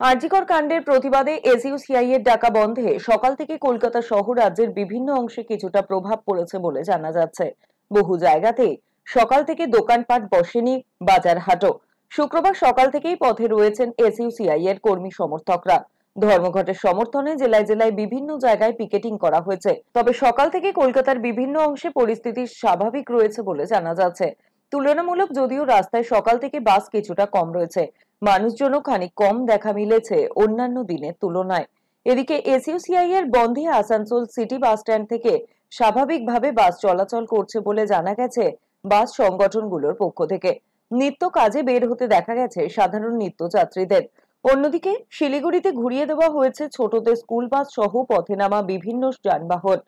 আরজিকর কাণ্ডের প্রতিবাদে এসইউসিআই এর ডাকা বন্ধে সকাল থেকে কলকাতা সহ রাজ্যের বিভিন্ন অংশে কিছুটা প্রভাব পড়েছে বলে জানা যাচ্ছে। বহু জায়গাতেই সকাল থেকে দোকানপাট বসেনি, বাজার হাটও। শুক্রবার সকাল থেকেই পথে রয়েছেন এসইউসিআই এর কর্মী সমর্থকরা। ধর্মঘটের সমর্থনে জেলায় জেলায় বিভিন্ন জায়গায় পিকেটিং করা হয়েছে। তবে সকাল থেকে কলকাতার বিভিন্ন অংশে পরিস্থিতি স্বাভাবিক রয়েছে বলে জানা যাচ্ছে। তুলনামূলক যদিও রাস্তায় সকাল থেকে বাস কিছুটা কম রয়েছে, মানুষজনও খানিক কম দেখা মিলেছে অন্যান্য দিনের তুলনায়। এদিকে এসইউসিআই এর বন্ধে আসানসোল সিটি বাস স্ট্যান্ড থেকে স্বাভাবিকভাবে বাস চলাচল করছে বলে জানা গেছে বাস সংগঠনগুলোর পক্ষ থেকে। নিত্য কাজে বের হতে দেখা গেছে সাধারণ নিত্যযাত্রীদের। অন্যদিকে শিলিগুড়িতে ঘুরিয়ে দেওয়া হয়েছে ছোটদের স্কুল বাস সহ পথে নামা বিভিন্ন যানবাহন।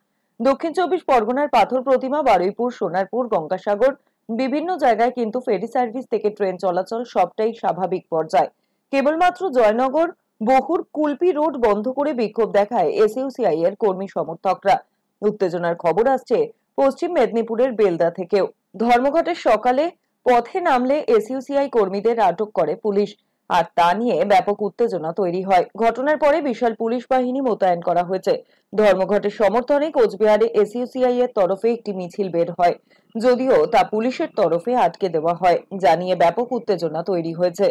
দক্ষিণ চব্বিশ পরগনার পাথর প্রতিমা, বারুইপুর, সোনারপুর, গঙ্গাসাগর বিভিন্ন জায়গায় কিন্তু ফেরি সার্ভিস থেকে ট্রেন চলাচল সবটাই স্বাভাবিক পর্যায়ে। কেবলমাত্র জয়নগর বহুর কুলপি রোড বন্ধ করে বিক্ষোভ দেখায় এসইউসিআই এর কর্মী সমর্থকরা। উত্তেজনার খবর আসছে পশ্চিম মেদিনীপুরের বেলদা থেকেও। ধর্মঘটের সকালে পথে নামলে এসইউসিআই কর্মীদের আটক করে পুলিশ, আর তা নিয়ে ব্যাপক উত্তেজনা তৈরি হয়। ঘটনার পরে বিশাল পুলিশ বাহিনী মোতায়েন করা হয়েছে। ধর্মঘটের সমর্থনে কোচবিহারে এসইউসিআই এর তরফে একটি মিছিল বের হয়, যদিও তা পুলিশের তরফে আটকে দেওয়া হয়, যা নিয়ে ব্যাপক উত্তেজনা তৈরি হয়েছে।